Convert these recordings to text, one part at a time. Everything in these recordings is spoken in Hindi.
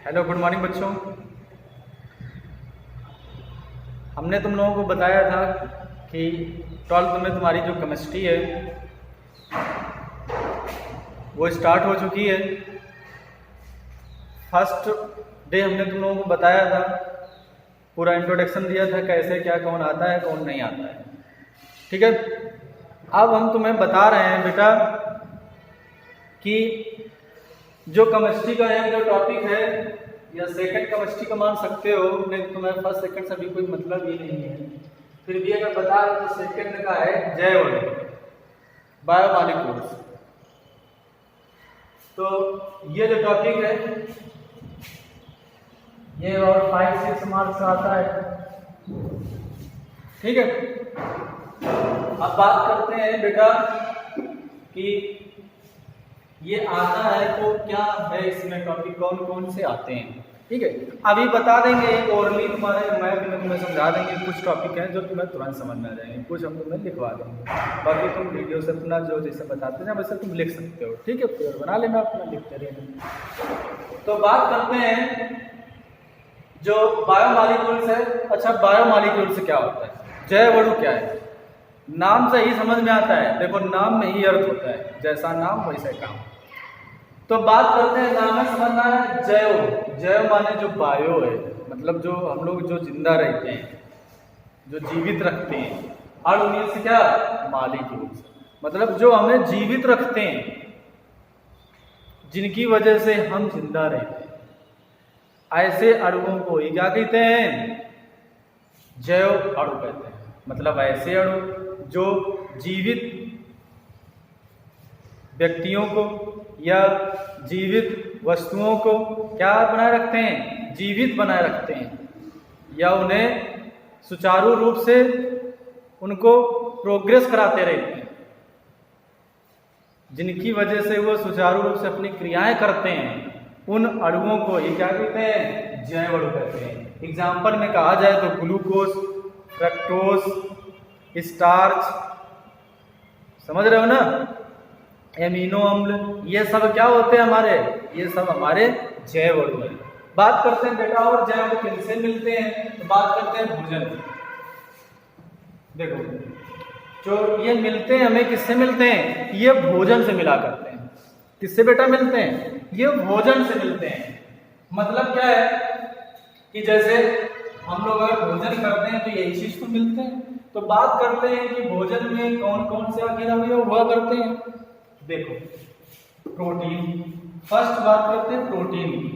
हेलो, गुड मॉर्निंग बच्चों। हमने तुम लोगों को बताया था कि 12th में तुम्हारी जो केमिस्ट्री है वो स्टार्ट हो चुकी है। फर्स्ट डे हमने तुम लोगों को बताया था, पूरा इंट्रोडक्शन दिया था कैसे क्या कौन आता है कौन नहीं आता है। ठीक है, अब हम तुम्हें बता रहे हैं बेटा कि जो केमिस्ट्री का है जो टॉपिक है या सेकंड केमिस्ट्री का मान सकते हो, नहीं तुम्हें फर्स्ट सेकंड से भी कोई मतलब ही नहीं है, फिर भी अगर बता रहे तो सेकंड का है जैव बायोमॉलिक्यूल्स। तो ये जो टॉपिक है ये और 5-6 मार्क्स आता है। ठीक है, अब बात करते हैं बेटा कि ये आता है तो क्या है, इसमें टॉपिक कौन कौन से आते हैं। ठीक है, अभी बता देंगे एक ओरली तुम्हारे मैथ में तुम्हें समझा देंगे। कुछ टॉपिक हैं जो तुम्हें तुरंत समझ में आ जाएंगे, कुछ हम तुम्हें लिखवा देंगे। बाकी तुम वीडियो से अपना जो जैसे बताते हैं वैसे तुम लिख सकते हो। ठीक है, पेपर बना लेना अपना, लिखते रहना। तो बात करते हैं जो बायोमॉलिक्यूल्स है। अच्छा, बायोमॉलिक्यूल्स क्या होता है, जैव अणु क्या है? नाम से ही समझ में आता है। देखो, नाम में ही अर्थ होता है, जैसा नाम वैसा काम। तो बात करते हैं, नाम में समझना है जैव। जैव माने जो बायो है, मतलब जो हम लोग जो जिंदा रहते हैं, जो जीवित रखते हैं। अणु मीन्स क्या? मॉलिक्यूल्स, मतलब जो हमें जीवित रखते हैं, जिनकी वजह से हम जिंदा रहते हैं, ऐसे अणुओं को ही क्या कहते हैं? जैव अणु कहते हैं। मतलब ऐसे अणु जो जीवित व्यक्तियों को या जीवित वस्तुओं को क्या बनाए रखते हैं? जीवित बनाए रखते हैं, या उन्हें सुचारू रूप से उनको प्रोग्रेस कराते रहते हैं, जिनकी वजह से वो सुचारू रूप से अपनी क्रियाएं करते हैं। उन अणुओं को ये क्या कहते हैं? जैव अणु कहते हैं। एग्जाम्पल में कहा जाए तो ग्लूकोज, फ्रक्टोज, स्टार्च, समझ रहे हो ना, एमिनो अम्ल, ये सब क्या होते हैं हमारे? ये सब हमारे जैव अणु हैं। बात करते हैं बेटा और जैव अणु किनसे मिलते हैं, तो बात करते हैं भोजन। देखो, जो ये मिलते हैं हमें किससे मिलते हैं? ये भोजन से मिला करते हैं। किससे बेटा मिलते हैं? ये भोजन से मिलते हैं। मतलब क्या है कि जैसे हम लोग अगर भोजन करते हैं तो यही चीज तो मिलते हैं। तो बात करते हैं कि भोजन में कौन कौन से अवयव हुआ करते हैं। देखो, प्रोटीन, फर्स्ट बात करते हैं प्रोटीन की।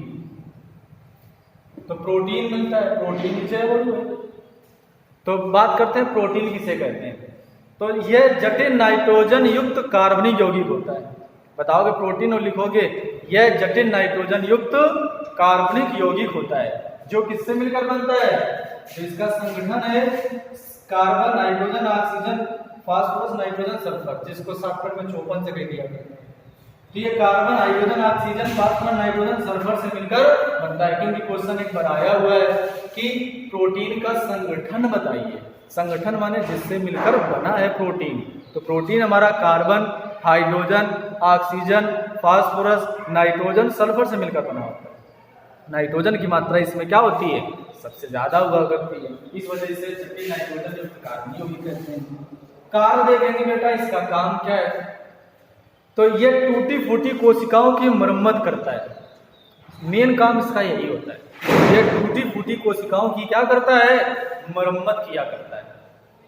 तो प्रोटीन मिलता है, प्रोटीन जैव अणु है। तो बात करते हैं प्रोटीन किसे कहते हैं, तो यह जटिल नाइट्रोजन युक्त कार्बनिक यौगिक होता है। बताओगे प्रोटीन और लिखोगे यह जटिल नाइट्रोजन युक्त कार्बनिक यौगिक होता है, जो किससे मिलकर बनता है? तो इसका संगठन है carbon, nitrogen, oxygen, phosphorus, nitrogen, sulphur, जिसको शॉर्टकट में 54 से कह दिया करते हैं। तो ये carbon, hydrogen, oxygen, phosphorus, nitrogen, sulphur से मिलकर बनता है। क्योंकि क्वेश्चन एक बनाया हुआ है कि प्रोटीन का संगठन बताइए। संगठन माने जिससे मिलकर बना है प्रोटीन। तो प्रोटीन हमारा carbon, hydrogen, oxygen, phosphorus, nitrogen, sulphur से मिलकर बना होता है। नाइट्रोजन की मात्रा इसमें क्या होती है? सबसे ज्यादा हुआ करती है। इस वजह से जटिल नाइट्रोजन युक्त कार्बनिक यौगिक कहते हैं। कार्य देखेंगे बेटा, इसका काम क्या है? तो ये टूटी फूटी कोशिकाओं की मरम्मत करता है। मेन काम इसका यही होता है। ये टूटी फूटी कोशिकाओं की क्या करता है? मरम्मत किया करता है।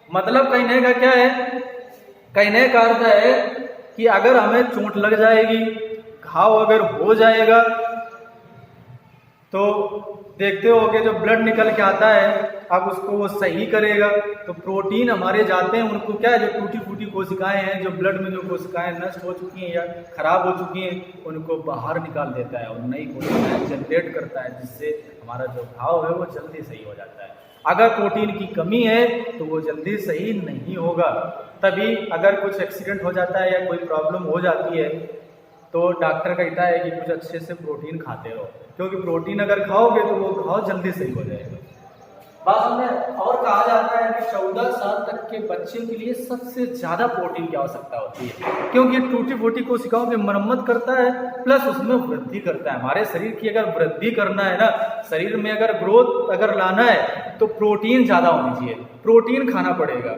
मतलब कहने का क्या है? कहने का अर्थ है कि अगर हमें चोट लग जाएगी, घाव अगर हो जाएगा, तो देखते होगे जो ब्लड निकल के आता है, अब उसको वो सही करेगा। तो प्रोटीन हमारे जाते हैं, उनको क्या है, जो टूटी फूटी कोशिकाएं हैं, जो ब्लड में जो कोशिकाएं नष्ट हो चुकी हैं या खराब हो चुकी हैं, उनको बाहर निकाल देता है और नई कोशिकाएं जनरेट करता है, जिससे हमारा जो घाव है वो जल्दी सही हो जाता है। अगर प्रोटीन की कमी है तो वो जल्दी सही नहीं होगा। तभी अगर कुछ एक्सीडेंट हो जाता है या कोई प्रॉब्लम हो जाती है तो डॉक्टर कहता है कि कुछ अच्छे से प्रोटीन खाते रहो, क्योंकि प्रोटीन अगर खाओगे तो वो घाव जल्दी सही हो जाएगा। बात समझे। और कहा जाता है कि 14 साल तक के बच्चे के लिए सबसे ज्यादा प्रोटीन की आवश्यकता होती है, क्योंकि टूटी फूटी कोशिकाओं की मरम्मत करता है प्लस उसमें वृद्धि करता है। हमारे शरीर की अगर वृद्धि करना है ना, शरीर में अगर ग्रोथ अगर लाना है तो प्रोटीन ज्यादा होनी चाहिए, प्रोटीन खाना पड़ेगा।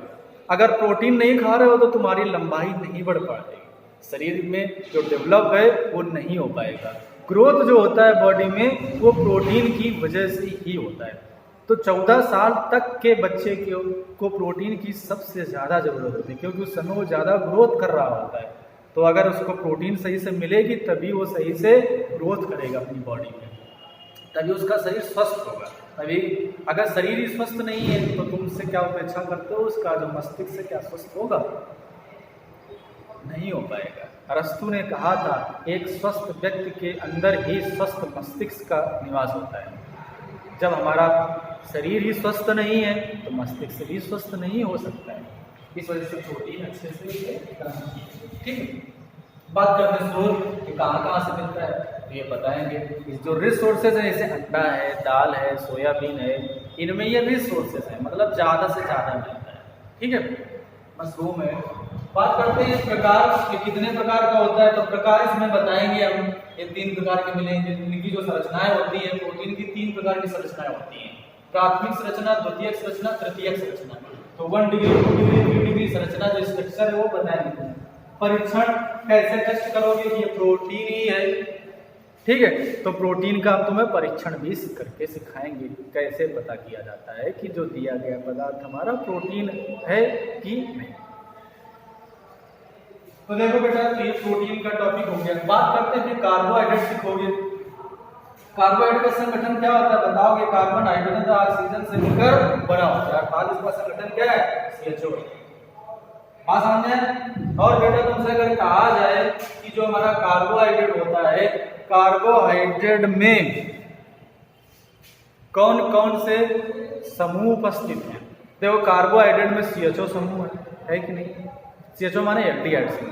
अगर प्रोटीन नहीं खा रहे हो तो तुम्हारी लंबाई नहीं बढ़ पाएगी, शरीर में जो डेवलप है वो नहीं हो पाएगा। ग्रोथ जो होता है बॉडी में वो प्रोटीन की वजह से ही होता है। तो 14 साल तक के बच्चे को प्रोटीन की सबसे ज़्यादा ज़रूरत होती है, क्योंकि उस समय वो ज़्यादा ग्रोथ कर रहा होता है। तो अगर उसको प्रोटीन सही से मिलेगी तभी वो सही से ग्रोथ करेगा अपनी बॉडी में, तभी उसका शरीर स्वस्थ होगा। अभी अगर शरीर ही स्वस्थ नहीं है तो तुमसे क्या अपेक्षा करते हो, उसका जो मस्तिष्क से क्या स्वस्थ होगा? नहीं हो पाएगा। अरस्तु ने कहा था एक स्वस्थ व्यक्ति के अंदर ही स्वस्थ मस्तिष्क का निवास होता है। जब हमारा शरीर ही स्वस्थ नहीं है तो मस्तिष्क भी स्वस्थ नहीं हो सकता है। इस वजह से प्रोटीन अच्छे से ठीक है। बात करते हैं स्रोत कि कहाँ से मिलता है, तो ये बताएंगे। इस जो रिच सोर्सेज है जैसे अंडा है, दाल है, सोयाबीन है, इनमें ये रिच सोर्सेज है, मतलब ज़्यादा से ज़्यादा मिलता है। ठीक है। मशरूम है। बात करते हैं प्रकार कि कितने प्रकार का होता है, तो प्रकार इसमें बताएंगे हम। ये 3 प्रकार के मिलेंगे। इनकी जो संरचनाएं होती है, प्रोटीन की 3 प्रकार की संरचनाएं होती हैं, प्राथमिक संरचना, द्वितीयक संरचना, तृतीयक संरचना। तो 1 डिग्री, 2 डिग्री, 3 डिग्री संरचना जो स्ट्रक्चर है वो बताएंगे। परीक्षण कैसे टेस्ट करोगे कि ये प्रोटीन ही है, ठीक है। तो प्रोटीन का हम तुम्हें परीक्षण भी करके सिखाएंगे, कैसे पता किया जाता है कि जो दिया गया पदार्थ हमारा प्रोटीन है कि नहीं। तो देखो बेटा, तो ये प्रोटीन का टॉपिक हो गया। बात करते हैं कार्बोहाइड्रेट सीखोगे। कार्बोहाइड्रेट का संगठन क्या होता है बताओगे? कार्बन, हाइड्रोजन और ऑक्सीजन से मिलकर बना होता है, अर्थात इसका संगठन क्या है? CHO। बात समझ में? और बेटा तुमसे अगर कहा जाए कि जो हमारा कार्बोहाइड्रेट होता है, कार्बोहाइड्रेट में कौन कौन से समूह उपस्थित हैं? देखो कार्बोहाइड्रेट में CHO समूह है कि नहीं? CHO माने एल्डिहाइड समूह।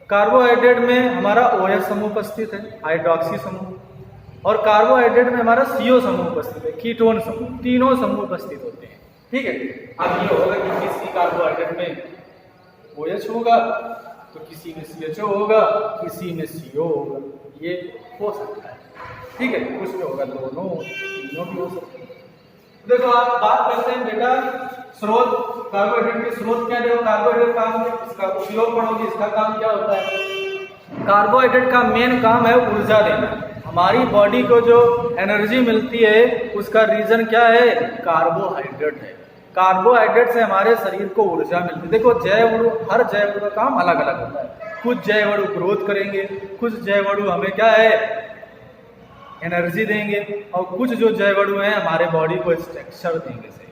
कार्बोहाइड्रेट में हमारा OH समूह उपस्थित है, हाइड्रोक्सी समूह। और कार्बोहाइड्रेट में हमारा CO समूह उपस्थित है, कीटोन समूह। तीनों समूह उपस्थित होते हैं। ठीक है। अब ये होगा कि किसी कार्बोहाइड्रेट में OH होगा तो किसी में CHO होगा, किसी में CO होगा, ये हो सकता है। ठीक है। कुछ में होगा दोनों, तीनों भी हो सकते हैं। देखो आप बात करते हैं बेटा स्रोत, कार्बोहाइड्रेट के स्रोत क्या? देखो कार्बोहाइड्रेट काम, इसका उपयोग पढ़ोगे, इसका काम क्या होता है? कार्बोहाइड्रेट का मेन काम है ऊर्जा देना। हमारी बॉडी को जो एनर्जी मिलती है उसका रीजन क्या है? कार्बोहाइड्रेट है। कार्बोहाइड्रेट से हमारे शरीर को ऊर्जा मिलती है। देखो जैवअणु, हर जैवअणु का काम अलग अलग होता है। कुछ जैवअणु ग्रोथ करेंगे, कुछ जैवअणु हमें क्या है? एनर्जी देंगे, और कुछ जो जैवअणु हैं हमारे बॉडी को स्ट्रक्चर देंगे। सही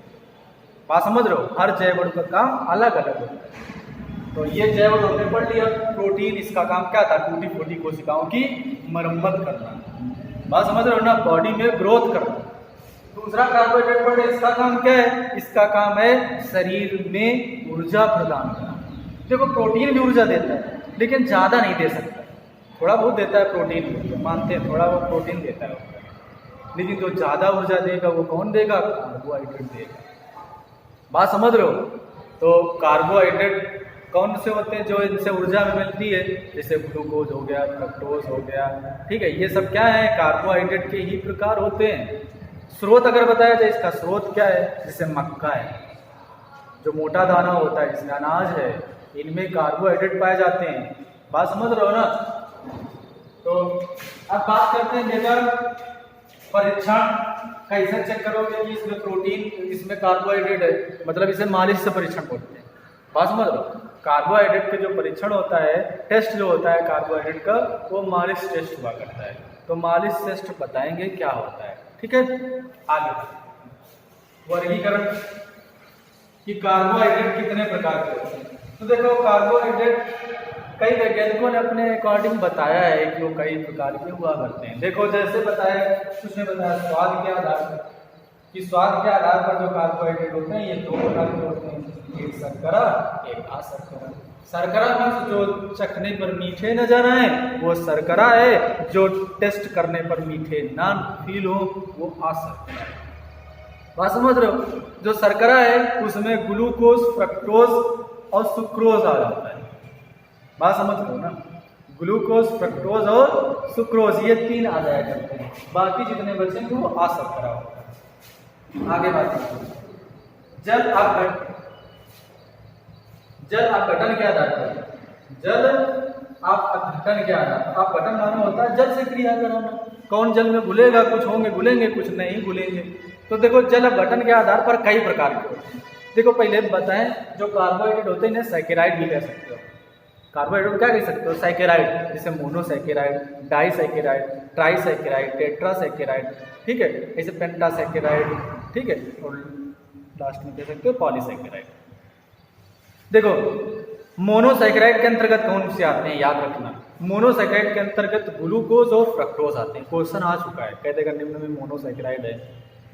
बात समझ रहे हो? हर जैवअणु का काम अलग अलग होता है। तो ये जैवअणु हमने पढ़ लिया। प्रोटीन, इसका काम क्या था? टूटी फूटी कोशिकाओं की मरम्मत करना। बात समझ रहे हो ना? बॉडी में ग्रोथ करना। दूसरा कार्बोहाइड्रेट पढ़े, इसका काम क्या है? इसका काम है शरीर में ऊर्जा प्रदान करना। देखो प्रोटीन भी ऊर्जा देता है लेकिन ज़्यादा नहीं दे सकता, थोड़ा बहुत देता है प्रोटीन, तो मानते हैं थोड़ा बहुत प्रोटीन देता है, लेकिन जो ज़्यादा ऊर्जा देगा वो कौन देगा? कार्बोहाइड्रेट देगा। बात समझ रहे हो? तो कार्बोहाइड्रेट कौन से होते हैं जो इनसे ऊर्जा में मिलती है? जैसे ग्लूकोज हो गया, फ्रक्टोज हो गया, ठीक है। ये सब क्या है? कार्बोहाइड्रेट के ही प्रकार होते हैं। स्रोत अगर बताया जाए, इसका स्रोत क्या है? जैसे मक्का है, जो मोटा दाना होता है, जिसमें अनाज है, इनमें कार्बोहाइड्रेट पाए जाते हैं। बात समझ रहे हो ना? तो अब बात करते हैं बेटा परीक्षण कैसे चेक करोगे कि इसमें प्रोटीन, इसमें कार्बोहाइड्रेट है, मतलब इसे मालिश से परीक्षण करते हैं। बात समझ रहे हो? कार्बोहाइड्रेट के जो परीक्षण होता है, टेस्ट जो होता है कार्बोहाइड्रेट का, वो मालिश टेस्ट हुआ करता है। तो मालिश टेस्ट बताएंगे क्या होता है। ठीक है। आगे वर्गीकरण कि कार्बोहाइड्रेट कितने प्रकार के होते हैं। तो देखो कार्बोहाइड्रेट कई वैज्ञानिकों ने अपने अकॉर्डिंग बताया है कि वो कई प्रकार के हुआ करते हैं। देखो जैसे बताया, उसने बताया स्वाद के आधार पर, कि स्वाद के आधार पर जो कार्बोहाइड्रेट होते हैं ये 2 प्रकार के होते हैं, एक शर्करा, एक अशर्करा। शर्करा मीन्स जो चखने पर मीठे नजर आए वो शर्करा है, जो टेस्ट करने पर मीठे ना फील हो वो अशर्करा है। बात समझ रहे हो? जो शर्करा है उसमें ग्लूकोज, फ्रक्टोज और सुक्रोज आ जाता है। बात समझ रहे हो ना? ग्लूकोज, फ्रक्टोज और सुक्रोज ये 3 आ जाया करते हैं, बाकी जितने बचेंगे वो अशर्करा होता है। आगे बात करें, जल अपघटन के आधार पर, जल अपघटन के आधार पर, अपघटन माना होता है जल से क्रिया कराना। कौन जल में घुलेगा, कुछ होंगे घुलेंगे, कुछ नहीं घुलेंगे। तो देखो जल अपघटन के आधार पर कई प्रकार के होते हैं। देखो पहले बताएं, जो कार्बोहाइड्रेट होते हैं इन्हें सैकेराइड भी कह सकते हो। कार्बोहाइड्रेट क्या कह सकते हो? सैकेराइड, जैसे मोनोसैकेराइड, डाइसैकेराइड, ट्राइसैकेराइड, टेट्रासैकेराइड, ठीक है, ऐसे पेंटासैकेराइड, ठीक है, और लास्ट में कह सकते हो पॉलीसैकेराइड। देखो मोनोसैकेराइड के अंतर्गत कौन से आते हैं, याद रखना। मोनोसैकेराइड के अंतर्गत ग्लूकोज और फ्रक्टोज आते हैं। क्वेश्चन आ चुका है, कह देगा निम्न में मोनोसैकेराइड है,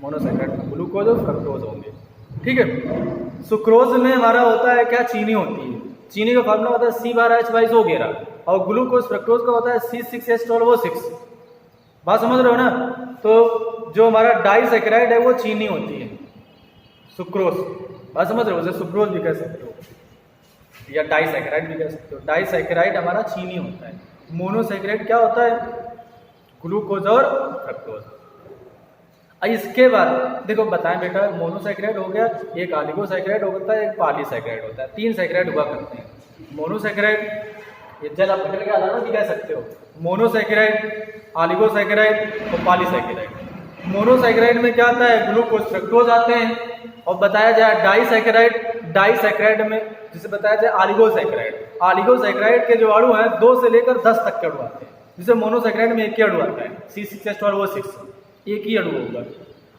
मोनोसैकेराइड में ग्लूकोज और फ्रक्टोज होंगे, ठीक है। सुक्रोज में हमारा होता है क्या, चीनी होती है। चीनी का फार्मूला होता है C12H12O, और ग्लूकोज फ्रक्टोज का होता है C6H12O6। बात समझ रहे हो ना? तो जो हमारा डाइसैकेराइड है वो चीनी होती है, सुक्रोज। बात समझ रहे हो? जैसे सुक्रोज भी कह सकते हो या डाइसैकेराइड भी कह सकते हो। डाइसैकेराइड हमारा चीनी होता है। मोनोसैकेराइड क्या होता है, ग्लूकोज और फ्रक्टोज। इसके बाद देखो बताएं बेटा, मोनोसैकेराइड हो गया, एक ऑलिगोसैकेराइड होता है, एक पॉलीसैकेराइड होता है। 3 सैकेराइड हुआ करते हैं। मोनोसैकेराइड ये जल अपघटन के आधार पर भी कह सकते हो, मोनोसैकेराइड, ऑलिगोसैकेराइड और पॉलीसैकेराइड। मोनोसैकेराइड में क्या आता है, ग्लूकोज, फ्रक्टोज आते हैं। और बताया जाए डाइसैकेराइड में जिसे बताया जाए ऑलिगोसैकेराइड। ऑलिगोसैकेराइड के जो अणु हैं 2 से लेकर 10 तक के अणु आते हैं, जिसे मोनोसैकेराइड में एक ही अणु आता है, C6H12O6, एक ही अणु होगा।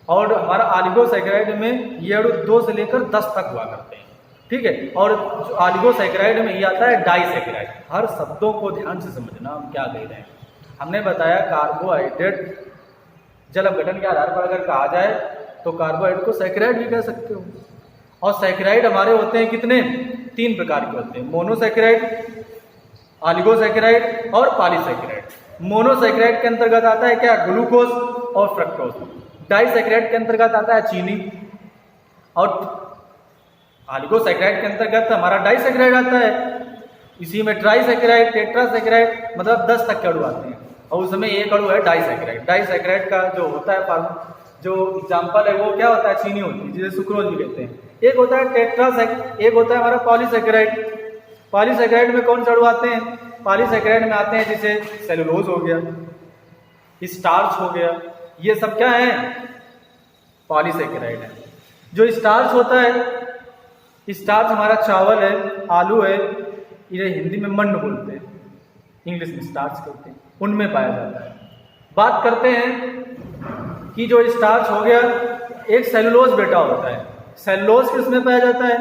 और हमारा ऑलिगोसैकेराइड में ये अणु 2 से लेकर 10 तक हुआ करते हैं, ठीक है। और ऑलिगोसैकेराइड में ये आता है डाइसैकेराइड। हर शब्दों को ध्यान से समझना हम क्या कह रहे हैं। हमने बताया कार्बोहाइड्रेट जल अपघटन के आधार पर अगर कहा जाए तो कार्बोहाइड्रेट को सैकेराइड भी कह सकते हो। और सैकेराइड हमारे होते हैं कितने, 3 प्रकार के होते हैं, मोनोसैकेराइड, ऑलिगोसैकेराइड और पॉलीसैकेराइड। मोनोसैकेराइड के अंतर्गत आता है क्या, ग्लूकोज और फ्रक्टोज। डाइसैकेराइड के अंतर्गत आता है चीनी, और ऑलिगोसैकेराइड के अंतर्गत हमारा डाइसैकेराइड आता है। इसी में ट्राइसैकेराइड, टेट्रासैकेराइड, मतलब 10 तक के अणु आते हैं, और उसमें एक अणु है डाइसैकेराइड। डाइसैकेराइड का जो होता है जो एग्जाम्पल है वो क्या होता है, चीनी होती है, जिसे सुक्रोज भी कहते हैं। एक होता है एक होता है हमारा पॉलीसैकेराइड। पॉलीसैकेराइड में कौन से अणु आते हैं, पॉलीसैकेराइड में आते हैं जैसे सेलुलोज हो गया, स्टार्च हो गया, ये सब क्या है, पॉलीसैकेराइड है। जो स्टार्च होता है, स्टार्च हमारा चावल है, आलू है, इन्हें हिंदी में मंड बोलते हैं, इंग्लिश में स्टार्च कहते हैं, उनमें पाया जाता है। बात करते हैं कि जो स्टार्च हो गया, एक सेलुलोज बेटा होता है। सेलुलोज किसमें पाया जाता है,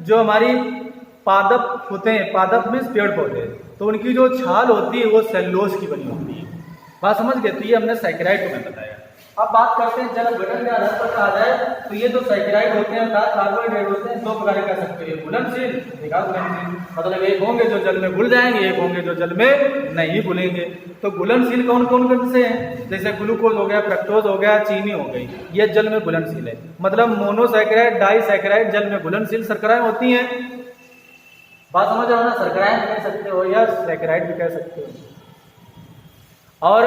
जो हमारी पादप होते हैं, पादप में पेड़ पौधे, तो उनकी जो छाल होती है वो सेलुलोज की बनी होती है। बात समझ गए? तो ये हमने सैकेराइड को मैं बताया। अब बात करते हैं जल अपघटन के आधार पर कहा जाए तो ये जो सैकेराइड होते हैं अर्थात कार्बोहाइड्रेट होते हैं 2 प्रकार के कह सकते हैं, घुलनशील, एक अघुलनशील। मतलब एक होंगे जो जल में घुल जाएंगे, एक होंगे जो जल में नहीं घुलेंगे। तो घुलनशील कौन कौन से हैं, जैसे ग्लूकोज हो गया, फ्रक्टोज हो गया, चीनी हो गई, ये जल में घुलनशील है। मतलब मोनोसैकेराइड, डाइसैकेराइड जल में घुलनशील शर्कराएं होती हैं। बात समझ रहे हो ना, शर्कराएं भी कह सकते हो या सैकेराइड भी कह सकते हो। और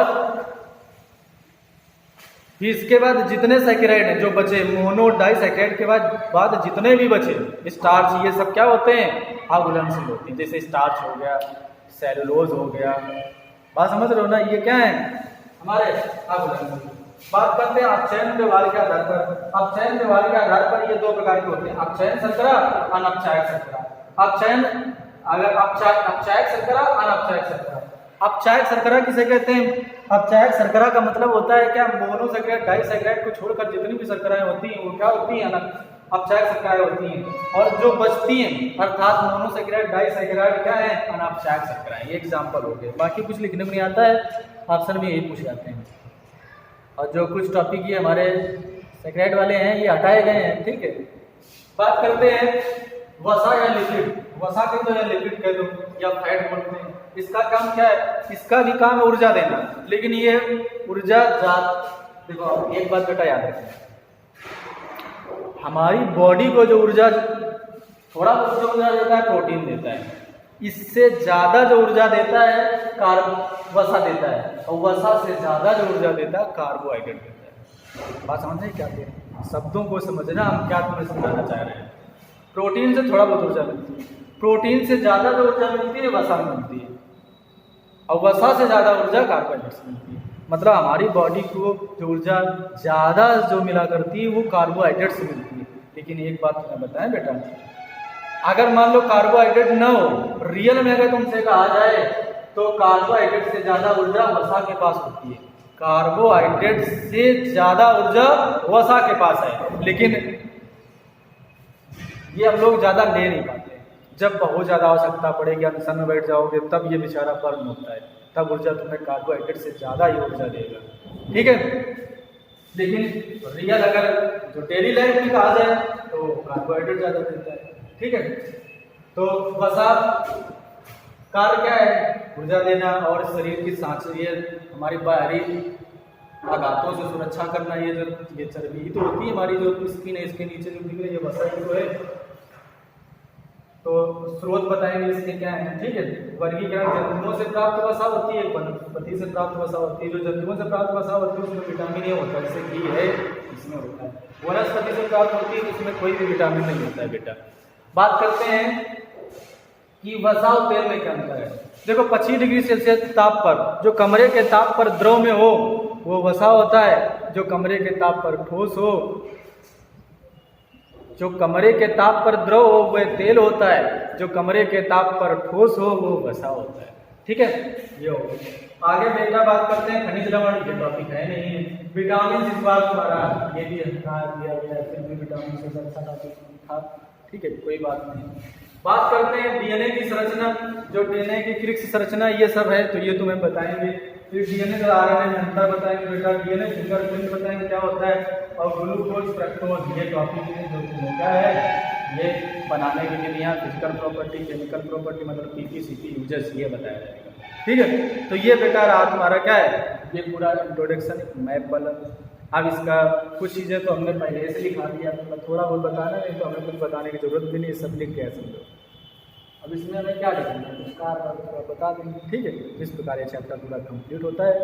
फिर इसके बाद जितने सैकेराइड हैं जो बचे, मोनो डाइसैकेराइड के बाद जितने भी बचे स्टार्च, ये सब क्या होते हैं, अघुलनशील होते हैं। जैसे स्टार्च हो गया, सेलुलोज हो गया। बात समझ रहे हो ना, ये क्या है हमारे अघुलनशील। बात करते हैं अपचयन व्यवहार के आधार पर। अपचयन व्यवहार के आधार पर ये 2 प्रकार के होते हैं, अपचयन शर्करा, अनपचायक शर्करा। अपचयन अगर अपचायक शर्करा, अनपचायक शर्करा। अपचायक शर्करा किसे कहते हैं, अपचायक शर्करा का मतलब होता है क्या, मोनोसैकेराइड, डाइसैकेराइड को छोड़कर जितनी भी शर्कराएं होती हैं वो क्या होती हैं, अपचायक शर्कराएं होती हैं। और जो बचती हैं अर्थात मोनोसैकेराइड, डाइसैकेराइड क्या है, अनपचायक शर्कराएं। ये एग्जाम्पल हो गए, बाकी कुछ लिखने में नहीं आता है, ऑप्शन में यही पूछ जाते हैं। और जो कुछ टॉपिक ये हमारे सैकेराइड वाले हैं ये हटाए गए हैं, ठीक है। बात करते हैं वसा या लिपिड। वसा कह दो या लिपिड कह दो या फैट बोलते हैं। इसका काम क्या है, इसका भी काम है ऊर्जा देना, लेकिन ये ऊर्जा देखो एक बात बेटा याद रखना, हमारी बॉडी को जो ऊर्जा, थोड़ा बहुत जो ऊर्जा देता है प्रोटीन देता है, इससे ज्यादा जो ऊर्जा देता है वसा देता है, और वसा से ज्यादा जो ऊर्जा देता है कार्बोहाइड्रेट देता है। बात समझ रहे क्या कह रहे हैं? शब्दों को समझना, हम क्या तुम्हें समझाना चाह रहे हैं। प्रोटीन से थोड़ा बहुत ऊर्जा मिलती है, प्रोटीन से ज्यादा जो ऊर्जा मिलती है वसा में मिलती है, और वसा से ज्यादा ऊर्जा कार्बोहाइड्रेट से मिलती है। मतलब हमारी बॉडी को जो ऊर्जा ज्यादा जो मिला करती है वो कार्बोहाइड्रेट से मिलती है। लेकिन एक बात तुम्हें बताएं बेटा, अगर मान लो कार्बोहाइड्रेट न हो, रियल में अगर तुमसे कहा जाए तो कार्बोहाइड्रेट से ज्यादा ऊर्जा वसा के पास होती है, कार्बोहाइड्रेट से ज्यादा ऊर्जा वसा के पास है। लेकिन ये हम लोग ज्यादा ले नहीं पाते। जब बहुत ज्यादा आवश्यकता पड़ेगी, अनशन में बैठ जाओगे, तब ये बेचारा बर्न होता है, तब ऊर्जा तुम्हें कार्बोहाइड्रेट से ज्यादा ही ऊर्जा देगा। ठीक है, लेकिन रियल अगर जो डेली लाइफ में कहा जाए तो कार्बोहाइड्रेट ज्यादा देता है। ठीक है, तो वसा कार्य क्या है? ऊर्जा देना और शरीर की सांसें, ये हमारी बाहरी आघातों से सुरक्षा करना। ये चर्बी तो होती है हमारी, जो स्किन है इसके नीचे जो दिख रही है वसा ही तो है। तो स्रोत बताएंगे इसके क्या है। ठीक है, वर्गीकरण जंतुओं से प्राप्त वसा होती है, वनस्पति से प्राप्त वसा होती है। जो जंतुओं से प्राप्त वसा होती है उसमें विटामिन ए होता है, जैसे घी है इसमें होता है। वनस्पति से प्राप्त होती है उसमें कोई भी विटामिन नहीं होता है बेटा। बात करते हैं कि वसा और तेल में क्या अंतर है। देखो 25 डिग्री सेल्सियस ताप पर, जो कमरे के ताप पर द्रव में हो वो वसा होता है, जो कमरे के ताप पर ठोस हो, जो कमरे के ताप पर द्रव हो वह तेल होता है, जो कमरे के ताप पर ठोस हो वो वसा होता है। ठीक है, ये हो गया। आगे बेटा बात करते हैं खनिज लवण, ये टॉपिक है नहीं। विटामिन इस बार तुम्हारा ये भी हटा दिया गया, फिर भी विटामिन से अच्छा टॉपिक था। ठीक है, कोई बात नहीं। बात करते हैं डीएनए की संरचना, जो डीएनए की क्रिक्स संरचना ये सब है, तो ये तुम्हें बताएंगे। फिर डीएनए का आरएनए में अंतर बताएंगे बेटा, डीएनए फिंगरप्रिंट बताएंगे क्या होता है, और ग्लूकोज फ्रक्टोज, ये टॉपिक है जो तुम्हें क्या है, ये बनाने के लिए यहाँ फिजिकल प्रॉपर्टी, केमिकल प्रॉपर्टी, मतलब पीपी सीपी यूजेस, ये बताया जाएगा। ठीक है, तो ये बेटा रहा तुम्हारा क्या है, ये पूरा इंट्रोडक्शन मैप वाला। अब इसका कुछ चीज़ें तो हमने पहले से लिखा दिया, मतलब थोड़ा बहुत बताना, नहीं तो हमें कुछ बताने की जरूरत भी नहीं, सब लिख के समझो। अब इसमें हमें क्या लिखना है, उसका बता देंगे। ठीक है, इस प्रकार ये चैप्टर पूरा कंप्लीट होता है।